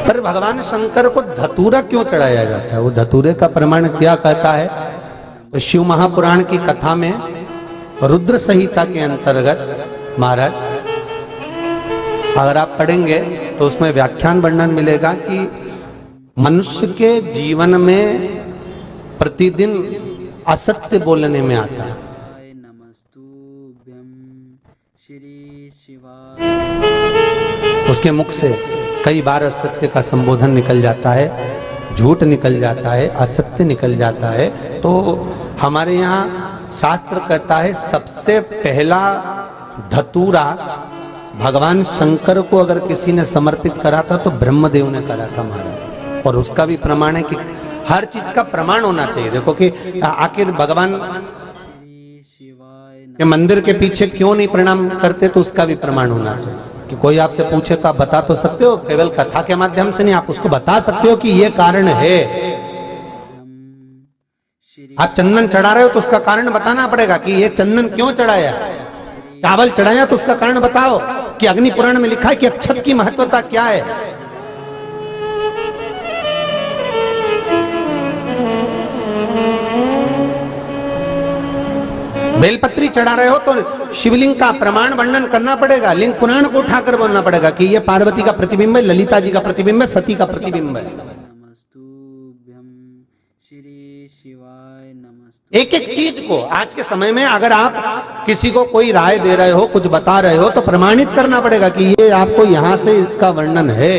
पर भगवान शंकर को धतूरा क्यों चढ़ाया जाता है, वो धतूरे का प्रमाण क्या कहता है? तो शिव महापुराण की कथा में रुद्र संहिता के अंतर्गत महाराज अगर आप पढ़ेंगे तो उसमें व्याख्यान वर्णन मिलेगा कि मनुष्य के जीवन में प्रतिदिन असत्य बोलने में आता है। उसके मुख से कई बार असत्य का संबोधन निकल जाता है, झूठ निकल जाता है, असत्य निकल जाता है। तो हमारे यहाँ शास्त्र कहता है सबसे पहला धतूरा भगवान शंकर को अगर किसी ने समर्पित करा था तो ब्रह्मदेव ने करा था महाराज। और उसका भी प्रमाण है कि हर चीज का प्रमाण होना चाहिए। देखो कि आखिर भगवान के मंदिर के पीछे क्यों नहीं प्रणाम करते, तो उसका भी प्रमाण होना चाहिए। कि कोई आपसे पूछे तो आप बता तो सकते हो, केवल कथा के माध्यम से नहीं, आप उसको बता सकते हो कि ये कारण है। आप चंदन चढ़ा रहे हो तो उसका कारण बताना पड़ेगा कि ये चंदन क्यों चढ़ाया। चावल चढ़ाया तो उसका कारण बताओ कि अग्नि पुराण में लिखा है कि अक्षत की महत्वता क्या है। बेलपत्री चढ़ा रहे हो तो शिवलिंग का प्रमाण वर्णन करना पड़ेगा, लिंग पुराण को उठाकर बोलना पड़ेगा कि ये पार्वती का प्रतिबिंब है, ललिता जी का प्रतिबिंब है, सती का प्रतिबिंब है। एक एक चीज को आज के समय में अगर आप किसी को कोई राय दे रहे हो, कुछ बता रहे हो, तो प्रमाणित करना पड़ेगा कि ये आपको यहाँ से इसका वर्णन है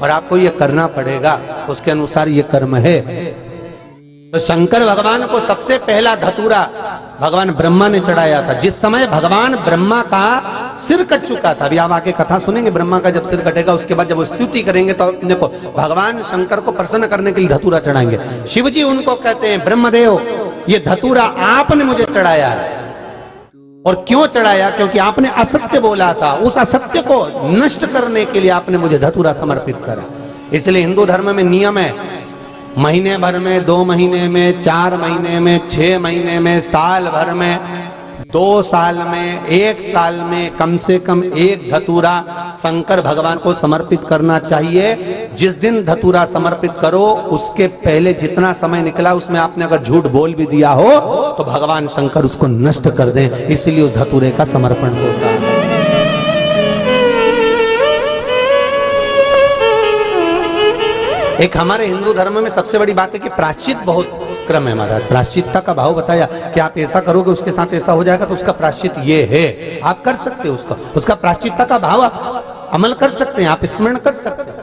और आपको ये करना पड़ेगा, उसके अनुसार ये कर्म है। तो शंकर भगवान को सबसे पहला धतूरा भगवान ब्रह्मा ने चढ़ाया था। जिस समय भगवान ब्रह्मा का सिर कट चुका था, अभी आप आगे कथा सुनेंगे, ब्रह्मा का जब सिर कटेगा उसके बाद जब वो स्तुति करेंगे तो देखो भगवान शंकर को प्रसन्न करने के लिए धतूरा चढ़ाएंगे। शिव जी उनको कहते हैं ब्रह्मदेव ये धतूरा आपने मुझे चढ़ाया है। और क्यों चढ़ाया? क्योंकि आपने असत्य बोला था, उस असत्य को नष्ट करने के लिए आपने मुझे धतूरा समर्पित करा। इसलिए हिंदू धर्म में नियम है, महीने भर में, 2 महीने में, 4 महीने में, 6 महीने में, साल भर में, 2 साल में, 1 साल में कम से कम एक धतूरा शंकर भगवान को समर्पित करना चाहिए। जिस दिन धतूरा समर्पित करो उसके पहले जितना समय निकला उसमें आपने अगर झूठ बोल भी दिया हो तो भगवान शंकर उसको नष्ट कर दें, इसलिए उस धतूरे का समर्पण होता है। एक हमारे हिंदू धर्म में सबसे बड़ी बात है कि प्रायश्चित बहुत क्रम है महाराज। प्रायश्चितता का भाव बताया कि आप ऐसा करोगे उसके साथ ऐसा हो जाएगा, तो उसका प्रायश्चित ये है। आप कर सकते हो उसका प्रायश्चितता का भाव आप अमल कर सकते हैं, आप स्मरण कर सकते हैं।